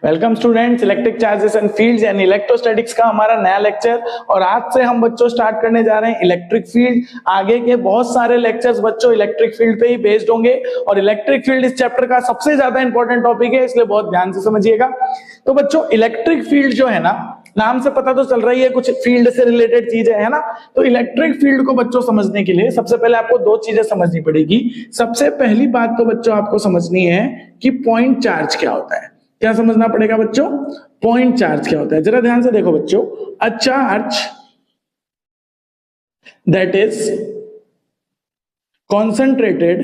Welcome students, electric charges and fields and electrostatics का हमारा नया लेक्चर। और आज से हम बच्चों स्टार्ट करने जा रहे हैं इलेक्ट्रिक फील्ड। आगे के बहुत सारे लेक्चर्स बच्चों इलेक्ट्रिक फील्ड पे ही बेस्ड होंगे और इलेक्ट्रिक फील्ड इस चैप्टर का सबसे ज्यादा इंपॉर्टेंट टॉपिक है, इसलिए बहुत ध्यान से समझिएगा। तो बच्चों इलेक्ट्रिक फील्ड जो है ना, नाम से पता तो चल रही है कुछ फील्ड से रिलेटेड चीजें है ना। तो इलेक्ट्रिक फील्ड को बच्चों समझने के लिए सबसे पहले आपको दो चीजें समझनी पड़ेगी। सबसे पहली बात तो बच्चों आपको समझनी है कि पॉइंट चार्ज क्या होता है। क्या समझना पड़ेगा बच्चों? पॉइंट चार्ज क्या होता है। जरा ध्यान से देखो बच्चों, a charge that is concentrated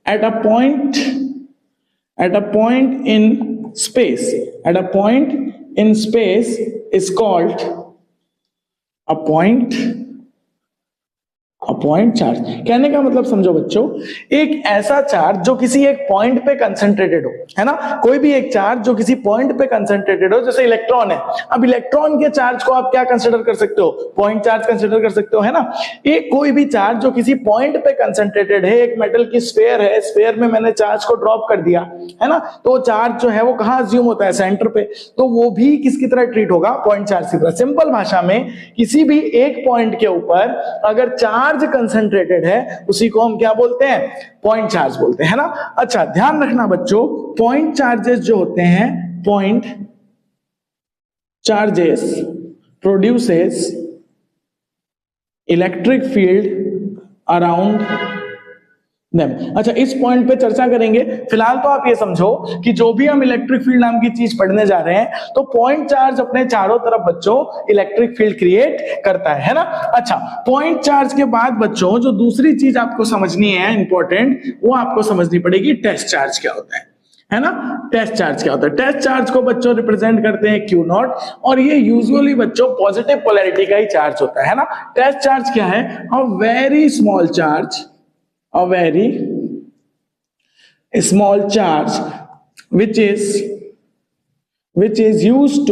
at a point in space is called a point charge. कहने का मतलब समझो बच्चों, एक ऐसा चार्ज जो किसी एक पॉइंट पे कंसंट्रेटेड हो, है ना। कोई भी एक चार्ज जो किसी पॉइंट पे कंसंट्रेटेड हो, जैसे इलेक्ट्रॉन है। अब इलेक्ट्रॉन के चार्ज को आप क्या कंसिडर कर सकते हो? पॉइंट चार्ज कंसिडर कर सकते हो, है ना। एक कोई भी चार्ज जो किसी पॉइंट पे कंसंट्रेटेड है, एक मेटल की स्फीयर है, स्फीयर में मैंने चार्ज को ड्रॉप कर दिया, है ना। तो चार्ज जो है वो कहां अज्यूम होता है? सेंटर पे। तो वो भी किसकी तरह ट्रीट होगा? पॉइंट चार्ज की तरह। सिंपल भाषा में, किसी भी एक पॉइंट के ऊपर अगर चार्ज कंसंट्रेटेड है, उसी को हम क्या बोलते हैं? पॉइंट चार्ज बोलते हैं, है ना। अच्छा ध्यान रखना बच्चों, पॉइंट चार्जेस जो होते हैं, point charges produces electric field around them. अच्छा इस पॉइंट पे चर्चा करेंगे। फिलहाल तो आप ये समझो कि जो भी हम इलेक्ट्रिक फील्ड नाम की चीज पढ़ने जा रहे हैं, तो पॉइंट चार्ज अपने चारों तरफ बच्चों इलेक्ट्रिक फील्ड क्रिएट करता है ना। अच्छा पॉइंट चार्ज के बाद बच्चों जो दूसरी चीज आपको समझनी है इंपॉर्टेंट, वो आपको समझनी पड़ेगी टेस्ट चार्ज क्या होता है ना। टेस्ट चार्ज क्या होता है? टेस्ट चार्ज को बच्चों रिप्रेजेंट करते हैं क्यू नॉट, और ये यूजुअली बच्चों पॉजिटिव पोलैरिटी का ही चार्ज होता है ना। टेस्ट चार्ज क्या है? A very small charge, a very small charge which is used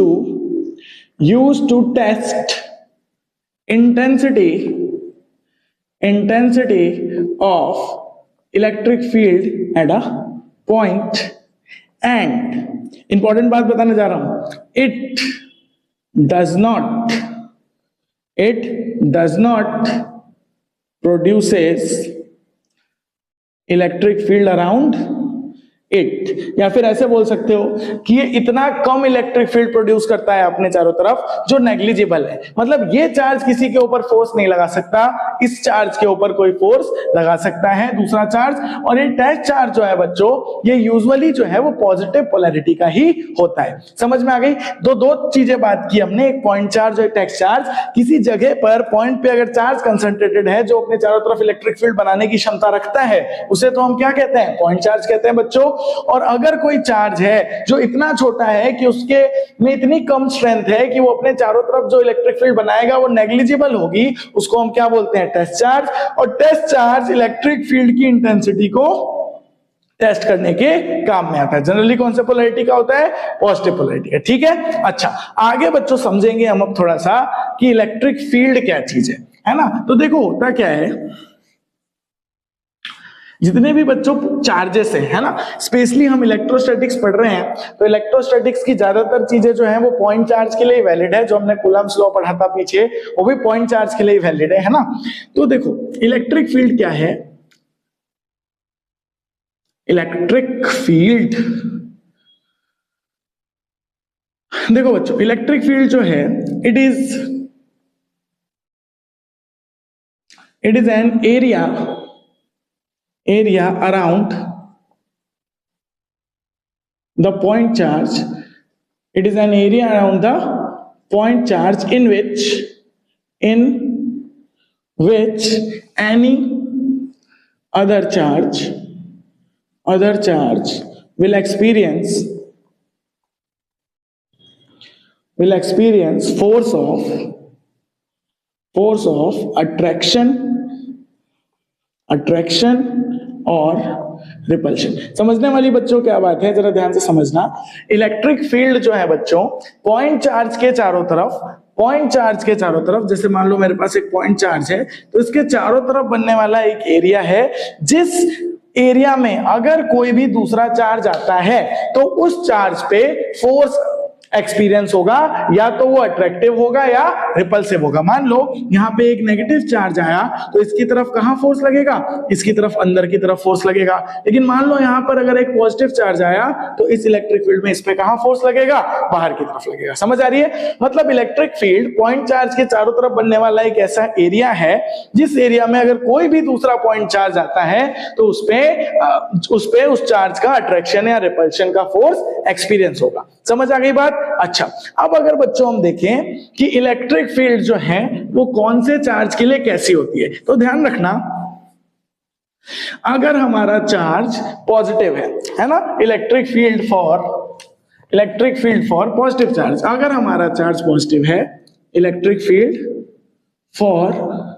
to test intensity of electric field at a point, and important बात बताने जा रहा हूं, it does not produces electric field around it. या फिर ऐसे बोल सकते हो कि ये इतना कम इलेक्ट्रिक फील्ड प्रोड्यूस करता है अपने चारों तरफ जो नेग्लिजिबल है। मतलब ये चार्ज किसी के ऊपर फोर्स नहीं लगा सकता, इस चार्ज के ऊपर कोई फोर्स लगा सकता है दूसरा चार्ज। और ये टेस्ट चार्ज जो है बच्चों, ये यूजुअली जो है वो पॉजिटिव पोलैरिटी का ही होता है। समझ में आ गई? दो चीजें बात की हमने, एक पॉइंट चार्ज और एक टेस्ट चार्ज। किसी जगह पर पॉइंट पे अगर चार्ज कंसंट्रेटेड है जो अपने चारों तरफ इलेक्ट्रिक फील्ड बनाने की क्षमता रखता है, उसे तो हम क्या कहते हैं? पॉइंट चार्ज कहते हैं बच्चों। और अगर कोई चार्ज है जो इतना छोटा है कि उसके में इतनी कम स्ट्रेंथ है कि वो अपने चारों तरफ जो इलेक्ट्रिक फील्ड बनाएगा वो नेग्लिजिबल होगी, उसको हम क्या बोलते हैं? Test charge. और टेस्ट चार्ज इलेक्ट्रिक फील्ड की इंटेंसिटी को टेस्ट करने के काम में आता है। जनरली कौन से पोलैरिटी का होता है? पॉजिटिव पोलैरिटी का। ठीक है। अच्छा आगे बच्चों समझेंगे हम अब थोड़ा सा कि इलेक्ट्रिक फील्ड क्या चीज है ना। तो देखो होता क्या है, जितने भी बच्चों चार्जेस है ना, स्पेशली हम इलेक्ट्रोस्टैटिक्स पढ़ रहे हैं, तो इलेक्ट्रोस्टैटिक्स की ज्यादातर चीजें जो हैं वो पॉइंट चार्ज के लिए वैलिड है। जो हमने कूलम्ब्स लॉ पढ़ा था पीछे, वो भी पॉइंट चार्ज के लिए वैलिड है ना। तो देखो इलेक्ट्रिक फील्ड क्या है? इलेक्ट्रिक फील्ड, देखो बच्चों इलेक्ट्रिक फील्ड जो है, it is an area around the point charge. It is an area around the point charge in which any other charge will experience force of attraction और repulsion. समझने वाली बच्चों क्या बात है, जरा ध्यान से समझना। इलेक्ट्रिक फील्ड जो है बच्चों, पॉइंट चार्ज के चारों तरफ, जैसे मान लो मेरे पास एक पॉइंट चार्ज है, तो इसके चारों तरफ बनने वाला एक एरिया है जिस एरिया में अगर कोई भी दूसरा चार्ज आता है तो उस चार्ज पे फोर्स एक्सपीरियंस होगा, या तो वो अट्रैक्टिव होगा या रिपल्सिव होगा। मान लो यहां पे एक नेगेटिव चार्ज आया तो इसकी तरफ कहां फोर्स लगेगा, इसकी तरफ अंदर की तरफ फोर्स लगेगा। लेकिन मान लो यहां पर अगर एक पॉजिटिव चार्ज आया तो इस इलेक्ट्रिक फील्ड में इस पे कहां फोर्स लगेगा, बाहर की तरफ लगेगा। समझ आ रही है? मतलब इलेक्ट्रिक फील्ड पॉइंट चार्ज के चारों तरफ बनने वाला एक ऐसा एरिया है जिस एरिया में अगर कोई भी दूसरा पॉइंट चार्ज आता है तो उस पे उस चार्ज का अट्रैक्शन या रिपल्शन का फोर्स एक्सपीरियंस होगा। समझ आ गई बात? अच्छा, अब अगर बच्चों हम देखें कि इलेक्ट्रिक फील्ड जो है वो कौन से चार्ज के लिए कैसी होती है, तो ध्यान रखना, अगर हमारा चार्ज पॉजिटिव है ना, electric field for positive charge, अगर हमारा चार्ज पॉजिटिव है, electric field for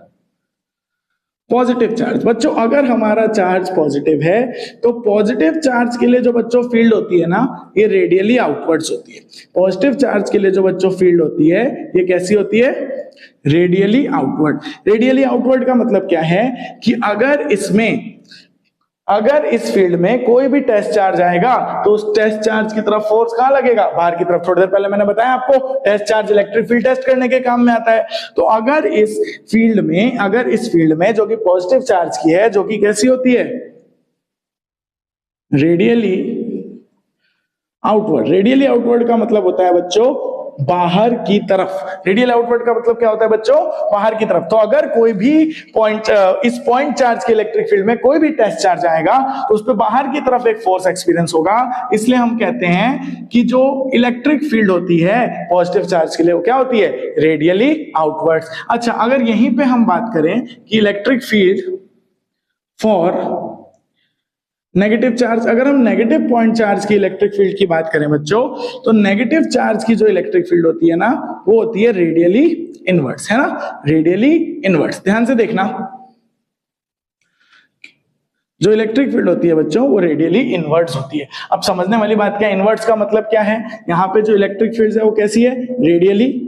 positive charge, बच्चों अगर हमारा चार्ज पॉजिटिव है तो पॉजिटिव चार्ज के लिए जो बच्चों फील्ड होती है ना, ये रेडियली आउटवर्ड्स होती है। पॉजिटिव चार्ज के लिए जो बच्चों फील्ड होती है ये कैसी होती है, रेडियली आउटवर्ड। रेडियली आउटवर्ड का मतलब क्या है कि अगर इस फील्ड में कोई भी टेस्ट चार्ज आएगा तो उस टेस्ट चार्ज की तरफ फोर्स कहां लगेगा, बाहर की तरफ। थोड़ी देर पहले मैंने बताया आपको test charge electric field test करने के काम में आता है। तो अगर इस फील्ड में जो कि पॉजिटिव चार्ज की है, जो कि कैसी होती है, रेडियली आउटवर्ड। रेडियली आउटवर्ड का मतलब होता है बच्चों बाहर की तरफ। रेडियल आउटवर्ड का मतलब क्या होता है बच्चों, बाहर की तरफ। तो अगर कोई भी इस पॉइंट चार्ज के इलेक्ट्रिक फील्ड में कोई भी टेस्ट चार्ज आएगा तो उस पर बाहर की तरफ एक फोर्स एक्सपीरियंस होगा। इसलिए हम कहते हैं कि जो इलेक्ट्रिक फील्ड होती है पॉजिटिव चार्ज के लिए वो क्या होती है, रेडियली आउटवर्ड। अच्छा, अगर यहीं पे हम बात करें कि electric field for negative charge, अगर हम नेगेटिव पॉइंट चार्ज की इलेक्ट्रिक फील्ड की बात करें बच्चों, तो नेगेटिव चार्ज की जो इलेक्ट्रिक फील्ड होती है ना, वो होती है रेडियली इनवर्स, है ना, रेडियली इनवर्स। ध्यान से देखना, जो इलेक्ट्रिक फील्ड होती है बच्चों वो रेडियली इनवर्स होती है। अब समझने वाली बात क्या है, इनवर्स का मतलब क्या है, यहाँ पे जो इलेक्ट्रिक फील्ड है वो कैसी है, रेडियली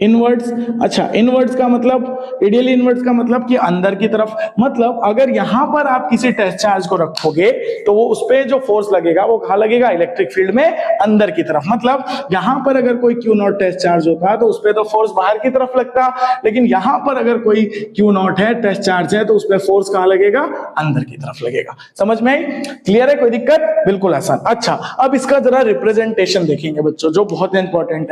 इनवर्ट्स। अच्छा, इनवर्ट्स का मतलब, रेडियली इनवर्ट्स का मतलब कि अंदर की तरफ। मतलब अगर यहां पर आप किसी टेस्ट चार्ज को रखोगे तो वो उस पे जो फोर्स लगेगा वो कहां लगेगा, इलेक्ट्रिक फील्ड में अंदर की तरफ। मतलब यहां पर अगर कोई Q0 टेस्ट चार्ज होता तो उस पे तो फोर्स बाहर की तरफ लगता, लेकिन यहां पर अगर कोई Q0 है, टेस्ट चार्ज है, तो उस पे फोर्स कहां लगेगा, अंदर की तरफ लगेगा। समझ में आई? क्लियर है? कोई दिक्कत? बिल्कुल आसान। अच्छा, अब इसका जरा रिप्रेजेंटेशन देखेंगे बच्चों, जो बहुत इंपॉर्टेंट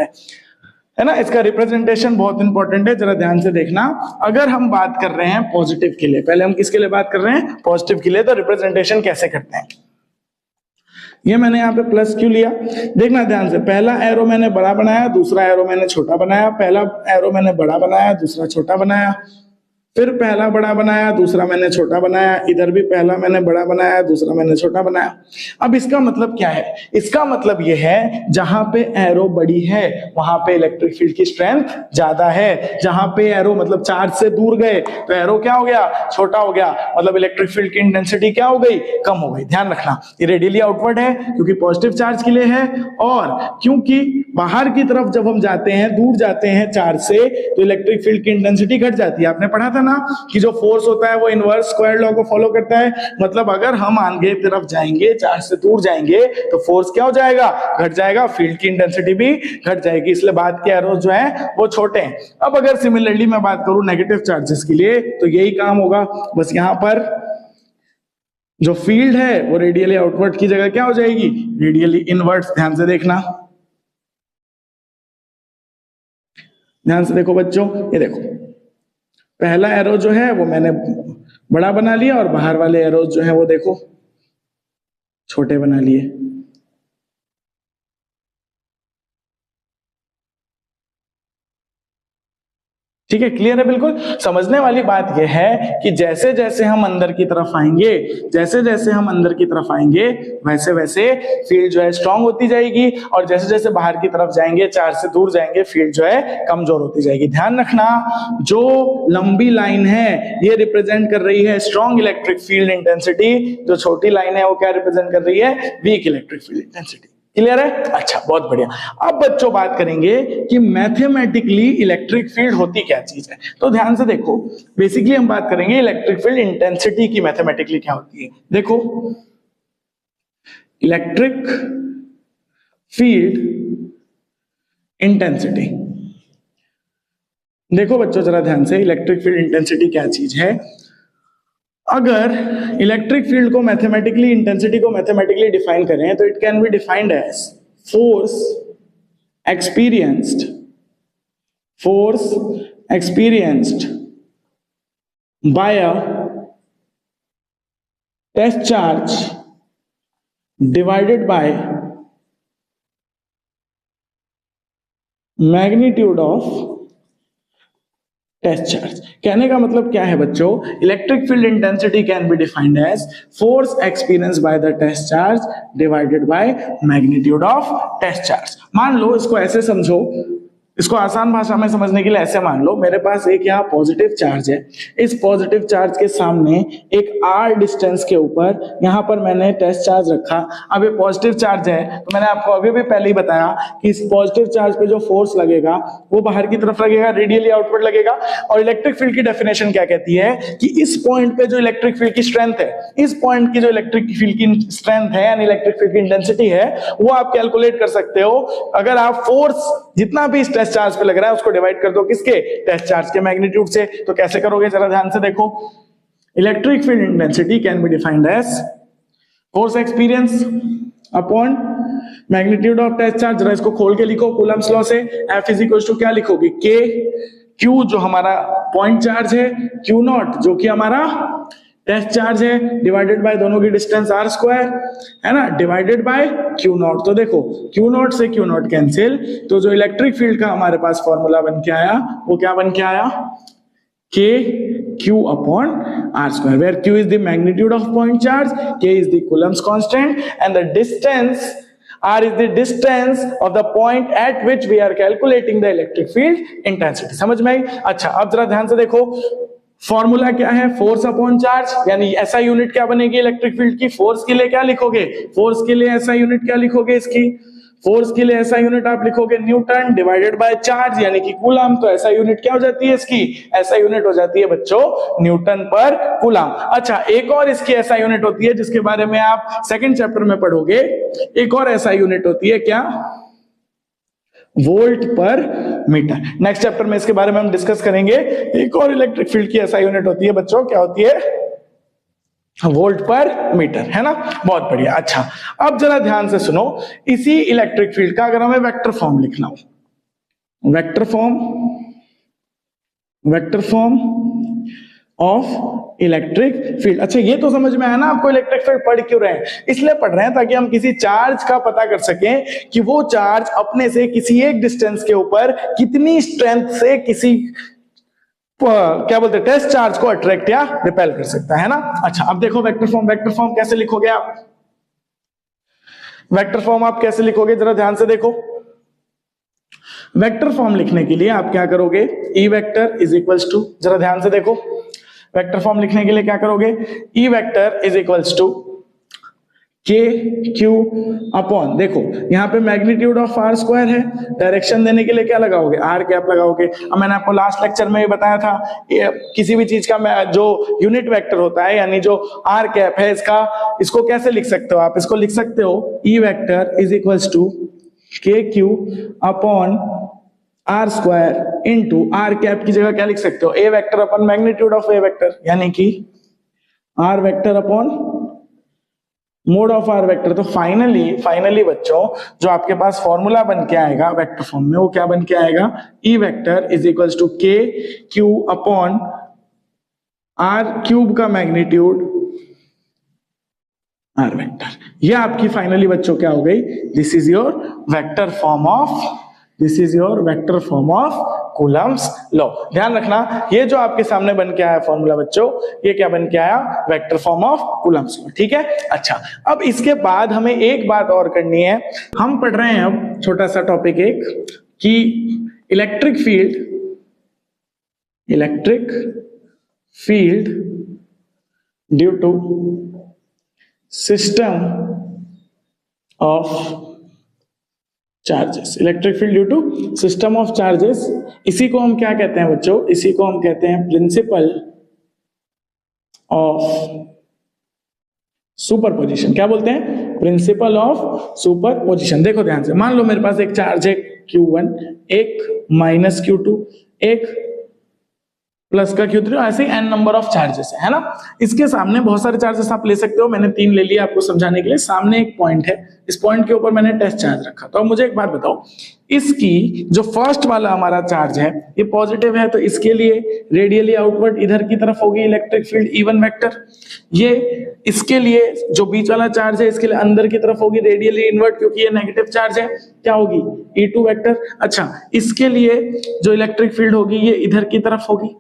है ना, इसका रिप्रेजेंटेशन बहुत इंपॉर्टेंट है, जरा ध्यान से देखना। अगर हम बात कर रहे हैं पॉजिटिव के लिए, पहले हम किसके लिए बात कर रहे हैं, पॉजिटिव के लिए, तो रिप्रेजेंटेशन कैसे करते हैं, ये मैंने यहाँ पे प्लस क्यों लिया, देखना ध्यान से। पहला एरो मैंने बड़ा बनाया, दूसरा एरो मैंने छोटा बनाया, पहला एरो मैंने बड़ा बनाया, दूसरा छोटा बनाया, फिर पहला बड़ा बनाया, दूसरा मैंने छोटा बनाया, इधर भी पहला मैंने बड़ा बनाया, दूसरा मैंने छोटा बनाया। अब इसका मतलब क्या है, इसका मतलब यह है जहां पे एरो बड़ी है वहां पे इलेक्ट्रिक फील्ड की स्ट्रेंथ ज्यादा है, जहां पे एरो मतलब चार्ज से दूर गए तो एरो क्या हो गया, छोटा हो गया, मतलब इलेक्ट्रिक फील्ड की इंटेंसिटी क्या हो गई, कम हो गई। ध्यान रखना, ये रेडियली आउटवर्ड है क्योंकि पॉजिटिव चार्ज के लिए है, और क्योंकि बाहर की तरफ जब हम जाते हैं, दूर जाते हैं चार्ज से, तो इलेक्ट्रिक फील्ड की इंटेंसिटी घट जाती है। आपने पढ़ा था ना कि जो फोर्स होता है वो इनवर्स स्क्वायर लॉ को फॉलो करता है। मतलब अगर हम आगे तरफ जाएंगे, चार्ज से दूर जाएंगे, तो फोर्स क्या हो जाएगा, घट जाएगा, फील्ड की इंटेंसिटी भी घट जाएगी। इसलिए बात के एरोस जो है वो छोटे हैं। अब अगर सिमिलरली मैं बात करूं नेगेटिव चार्जेस के लिए, तो यही काम होगा, बस यहां पर जो फील्ड है वो रेडियली आउटवर्ड की जगह क्या हो जाएगी, रेडियली इनवर्स। ध्यान से देखना, ध्यान से देखो बच्चों, ये देखो पहला एरो जो है वो मैंने बड़ा बना लिया और बाहर वाले एरोज जो है वो देखो छोटे बना लिए। ठीक है, क्लियर है? बिल्कुल समझने वाली बात यह है कि जैसे जैसे हम अंदर की तरफ आएंगे, जैसे जैसे हम अंदर की तरफ आएंगे, वैसे वैसे फील्ड जो है स्ट्रांग होती जाएगी, और जैसे जैसे बाहर की तरफ जाएंगे, चार्ज से दूर जाएंगे, फील्ड जो है कमजोर होती जाएगी। ध्यान रखना, जो लंबी लाइन है ये रिप्रेजेंट कर रही है स्ट्रॉन्ग इलेक्ट्रिक फील्ड इंटेंसिटी, जो छोटी लाइन है वो क्या रिप्रेजेंट कर रही है, weak electric field intensity. Clear है? अच्छा, बहुत बढ़िया। अब बच्चों बात करेंगे कि मैथमेटिकली इलेक्ट्रिक फील्ड होती क्या चीज है। तो ध्यान से देखो, बेसिकली हम बात करेंगे इलेक्ट्रिक फील्ड इंटेंसिटी की मैथमेटिकली क्या होती है। देखो, इलेक्ट्रिक फील्ड इंटेंसिटी, देखो बच्चों जरा ध्यान से, इलेक्ट्रिक फील्ड इंटेंसिटी क्या चीज है। अगर इलेक्ट्रिक फील्ड को मैथमेटिकली, इंटेंसिटी को मैथमेटिकली डिफाइन करें तो it can be defined as force experienced by a test charge divided by magnitude of test charge. कहने का मतलब क्या है बच्चों, electric field intensity can be defined as force experience by the test charge divided by magnitude of test charge. मान लो, इसको ऐसे समझो, इसको आसान भाषा में समझने के लिए ऐसे मान लो, मेरे पास एक यहाँ पॉजिटिव चार्ज है, इस पॉजिटिव चार्ज के सामने एक r डिस्टेंस के ऊपर यहाँ पर मैंने टेस्ट चार्ज रखा। अब ये पॉजिटिव चार्ज है, तो मैंने आपको अभी भी पहले ही बताया कि इस पॉजिटिव चार्ज पे जो फोर्स लगेगा वो बाहर की तरफ लगेगा, रेडियली आउटवर्ड लगेगा। और इलेक्ट्रिक फील्ड की डेफिनेशन क्या कहती है कि इस पॉइंट पे जो इलेक्ट्रिक फील्ड की स्ट्रेंथ है, इस पॉइंट की जो इलेक्ट्रिक फील्ड की स्ट्रेंथ है यानी इलेक्ट्रिक फील्ड की इंटेंसिटी है, वो आप कैलकुलेट कर सकते हो अगर आप फोर्स जितना भी टेस्ट चार्ज पे लग रहा है उसको डिवाइड कर दो किसके, टेस्ट चार्ज के मैग्नीट्यूड से। तो कैसे करोगे जरा ध्यान से देखो, electric field intensity can be defined as force experience upon magnitude of test charge. जरा इसको खोल के लिखो कूलम्स लॉ से, F इज इक्वल टू क्या लिखोगे, K, Q जो हमारा पॉइंट चार्ज है, Q नॉट जो कि हमारा टेस्ट चार्ज है, डिवाइडेड बाय दोनों की डिस्टेंस r स्क्वायर है ना, डिवाइडेड बाय Q नॉट। तो देखो Q नॉट से Q नॉट कैंसिल, तो जो इलेक्ट्रिक फील्ड का हमारे पास फॉर्मूला बन के आया वो क्या बन के आया, K Q upon r square, where Q is the magnitude of point charge, K is the Coulomb's constant, and the distance R is the distance of the point at which we are calculating the electric field intensity। समझ में आई? अच्छा, अब जरा ध्यान से देखो, formula क्या है, फोर्स अपॉन चार्ज, यानी ऐसा यूनिट क्या बनेगी इलेक्ट्रिक फील्ड की। फोर्स के लिए क्या लिखोगे, फोर्स के लिए ऐसा यूनिट क्या लिखोगे इसकी, फोर्स के लिए ऐसा यूनिट आप लिखोगे न्यूटन डिवाइडेड बाय चार्ज यानी कि कूलम। तो ऐसा यूनिट क्या हो जाती है इसकी, ऐसा यूनिट हो जाती है बच्चों न्यूटन पर कूलम। अच्छा, एक और इसकी ऐसा यूनिट होती है जिसके बारे में आप सेकंड चैप्टर में पढ़ोगे, एक और ऐसा यूनिट होती है क्या, वोल्ट पर मीटर। नेक्स्ट चैप्टर में इसके बारे में हम डिस्कस करेंगे। एक और इलेक्ट्रिक फील्ड की ऐसा यूनिट होती है बच्चों, क्या होती है, वोल्ट पर मीटर, है ना, बहुत बढ़िया। अच्छा, अब जरा ध्यान से सुनो, इसी इलेक्ट्रिक फील्ड का अगर हमें वेक्टर फॉर्म लिखना हो, vector form of electric field. अच्छा, ये तो समझ में आया ना आपको इलेक्ट्रिक फील्ड पढ़ क्यों रहे हैं, इसलिए पढ़ रहे हैं ताकि हम किसी चार्ज का पता कर सकें कि वो चार्ज अपने से किसी एक डिस्टेंस के ऊपर कितनी स्ट्रेंथ से किसी क्या बोलते हैं टेस्ट चार्ज को अट्रैक्ट या रिपेल कर सकता है ना। अच्छा, अब देखो वेक्टर फॉर्म कैसे लिखोगे आप, वेक्टर फॉर्म आप कैसे लिखोगे जरा ध्यान से देखो। वेक्टर फॉर्म लिखने के लिए आप क्या करोगे, E vector is equals to, जरा ध्यान से देखो, वेक्टर फॉर्म लिखने के लिए क्या करोगे, E vector is equals to K Q upon, देखो यहाँ पे मैग्नीट्यूड ऑफ आर स्क्वायर है, डायरेक्शन देने के लिए क्या लगाओगे, आर कैप लगाओगे। अब मैंने आपको लास्ट लेक्चर में भी बताया था, किसी भी चीज का जो यूनिट वेक्टर होता है यानी जो आर कैप है इसको कैसे लिख सकते हो आप, इसको लिख सकते हो E vector is equals to K Q upon R square into R cap की जगह क्या लिख सकते हो, A vector upon magnitude of A vector, यानी कि R vector upon mod of R vector. तो फाइनली बच्चों जो आपके पास फॉर्मूला बन के आएगा वेक्टर फॉर्म में, वो क्या बन के आएगा, E vector is equals to K Q upon R cube का मैग्नीट्यूड आर वेक्टर। ये आपकी फाइनली बच्चों क्या हो गई, this is your vector form of Coulomb's law. ध्यान रखना, ये जो आपके सामने बन के आया फॉर्मूला बच्चों, ये क्या बन के आया, vector form of Coulomb's law, ठीक है। अच्छा, अब इसके बाद हमें एक बात और करनी है, हम पढ़ रहे हैं अब छोटा सा टॉपिक एक कि electric field due to system of charges, electric field due to system of charges. इसी को हम क्या कहते हैं बच्चों, इसी को हम कहते हैं प्रिंसिपल ऑफ सुपरपोजिशन। क्या बोलते हैं? Principle of superposition. देखो ध्यान से, मान लो मेरे पास एक चार्ज है Q1, एक माइनस Q2, एक प्लस का Q3, ऐसे ही n नंबर ऑफ चार्जेस है ना। इसके सामने बहुत सारे चार्जेस आप ले सकते हो, मैंने 3 ले लिया आपको समझाने के लिए। सामने एक पॉइंट है, इस पॉइंट के ऊपर मैंने टेस्ट चार्ज रखा। तो अब मुझे एक बात बताओ, इसकी जो फर्स्ट वाला हमारा चार्ज है ये पॉजिटिव है, तो इसके लिए रेडियली आउटवर्ड इधर की तरफ होगी इलेक्ट्रिक फील्ड E1 वेक्टर। ये इसके लिए जो बीच वाला चार्ज है इसके लिए अंदर की तरफ होगी रेडियली इनवर्ट, क्योंकि ये नेगेटिव चार्ज है, क्या होगी? E2 vector. अच्छा, इसके लिए जो इलेक्ट्रिक फील्ड होगी ये इधर की तरफ होगी,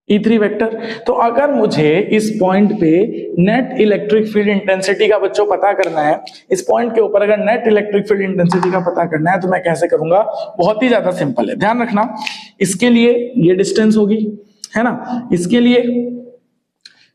E3 वेक्टर। तो अगर मुझे इस पॉइंट पे नेट इलेक्ट्रिक फील्ड इंटेंसिटी का बच्चों पता करना है, इस पॉइंट के ऊपर अगर नेट इलेक्ट्रिक फील्ड इंटेंसिटी का पता करना है तो मैं कैसे करूंगा? बहुत ही ज्यादा सिंपल है, ध्यान रखना। इसके लिए ये डिस्टेंस होगी, है ना, इसके लिए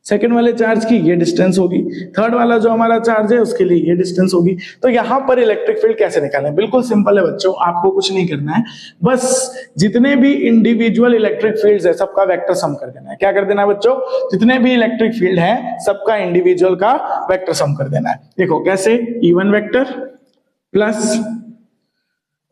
सेकंड वाले चार्ज की ये डिस्टेंस होगी, थर्ड वाला जो हमारा चार्ज है उसके लिए ये डिस्टेंस होगी। तो यहां पर इलेक्ट्रिक फील्ड कैसे निकालें? बिल्कुल सिंपल है बच्चों, आपको कुछ नहीं करना है, बस जितने भी इंडिविजुअल इलेक्ट्रिक फील्ड्स है सबका वेक्टर सम कर देना है। क्या कर देना है बच्चों? जितने भी इलेक्ट्रिक फील्ड है सबका इंडिविजुअल का वेक्टर सम कर देना है। देखो कैसे, E1 vector plus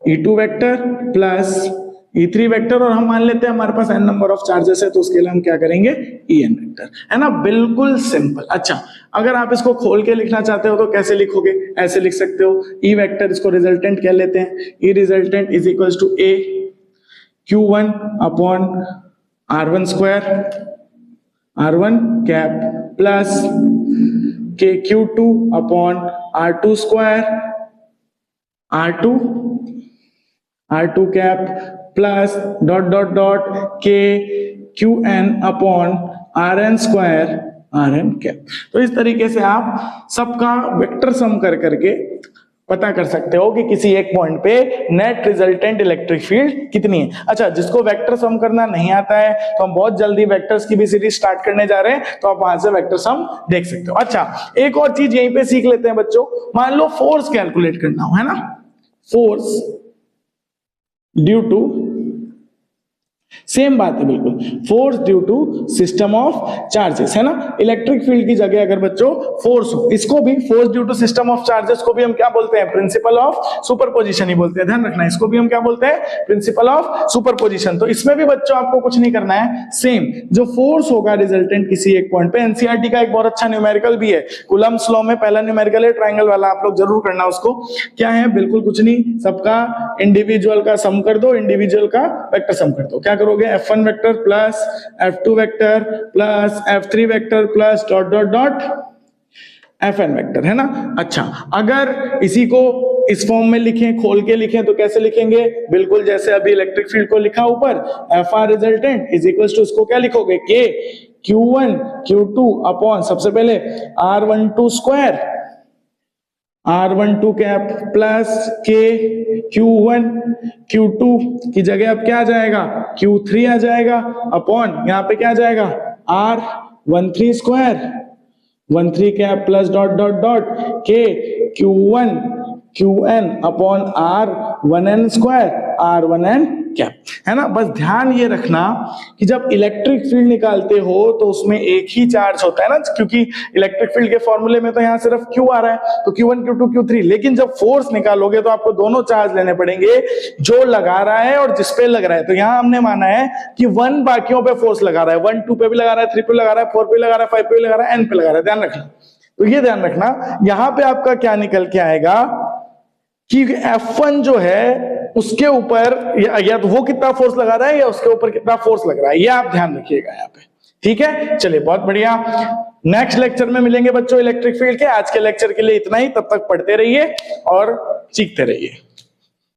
E2 vector plus E3 vector, और हम मान लेते हैं हमारे पास n नंबर ऑफ चार्जेस है तो उसके लिए हम क्या करेंगे? En वेक्टर, है ना, बिल्कुल सिंपल। अच्छा, अगर आप इसको खोल के लिखना चाहते हो तो कैसे लिखोगे? ऐसे लिख सकते हो, E वेक्टर, इसको रिजल्टेंट कह लेते हैं, E resultant is equals to A Q1 upon R1 square R1 cap plus K Q2 upon R2 square R2 cap plus dot dot dot K Qn upon Rn square Rn cap. तो इस तरीके से आप सबका vector sum कर करके पता कर सकते हो कि किसी एक पॉइंट पे नेट रिजल्टेंट इलेक्ट्रिक फील्ड कितनी है। अच्छा, जिसको वेक्टर सम करना नहीं आता है तो हम बहुत जल्दी वेक्टर्स की भी सीरीज स्टार्ट करने जा रहे हैं, तो आप वहां से वेक्टर सम देख सकते हो। अच्छा, एक और चीज यहीं पे सीख लेते हैं बच्चों, मान लो फोर्स कैलकुलेट करना हो, है ना, फोर्स ड्यू टू, सेम बात है बिल्कुल, force due to system of charges, है ना। इलेक्ट्रिक फील्ड की जगह अगर बच्चों फोर्स हो, इसको भी force due to system of charges को भी हम क्या बोलते हैं? प्रिंसिपल ऑफ सुपरपोजिशन ही बोलते हैं, ध्यान रखना, इसको भी हम क्या बोलते हैं? Principle of superposition. तो इसमें भी बच्चों आपको कुछ नहीं करना है, सेम जो फोर्स होगा रिजल्टेंट किसी एक पॉइंट पे, एनसीईआरटी का एक बहुत अच्छा न्यूमेरिकल भी है, कूलम्ब्स लॉ में पहला न्यूमेरिकल है ट्रायंगल वाला, आप लोग जरूर करना उसको। क्या है? बिल्कुल कुछ नहीं, सबका इंडिविजुअल का सम कर दो, इंडिविजुअल का वेक्टर सम कर दो। क्या करोगे? F1 vector plus F2 vector plus F3 vector plus dot dot dot Fn vector, है ना। अच्छा, अगर इसी को इस फॉर्म में लिखें, खोल के लिखें, तो कैसे लिखेंगे? बिल्कुल जैसे अभी इलेक्ट्रिक फील्ड को लिखा ऊपर, Fr resultant is equals to, इसको क्या लिखोगे? K Q1 Q2 अपॉन सबसे पहले R12 square R12 cap plus K Q1 Q2 की जगह अब क्या आ जाएगा? Q3 आ जाएगा अपॉन यहाँ पे क्या आ जाएगा? R13 square 13 cap plus dot dot dot K Q1 Qn upon R1n square R1n cap, है ना। बस ध्यान ये रखना कि जब इलेक्ट्रिक फील्ड निकालते हो तो उसमें एक ही चार्ज होता है ना, क्योंकि इलेक्ट्रिक फील्ड के फॉर्मूले में तो यहाँ सिर्फ Q आ रहा है, तो Q1 Q2 Q3, लेकिन जब फोर्स निकालोगे तो आपको दोनों चार्ज लेने पड़ेंगे, जो लगा रहा है और जिस पे लग रहा है। तो यहाँ हमने माना है कि 1 बाकियों पे फोर्स लगा रहा है, 1 2 पे भी लगा रहा है, 3 पे लगा रहा है, 4 पे लगा रहा है, 5 पे लगा रहा है, n पे लगा रहा है, ध्यान रखना। तो ये ध्यान रखना, यहाँ पे आपका क्या निकल के आएगा कि F1 जो है उसके ऊपर या तो वो कितना फोर्स लगा रहा है या उसके ऊपर कितना फोर्स लग रहा है, ये आप ध्यान रखिएगा यहाँ पे, ठीक है। चलिए, बहुत बढ़िया, नेक्स्ट लेक्चर में मिलेंगे बच्चों इलेक्ट्रिक फील्ड के। आज के लेक्चर के लिए इतना ही, तब तक पढ़ते रहिए और सीखते रहिए।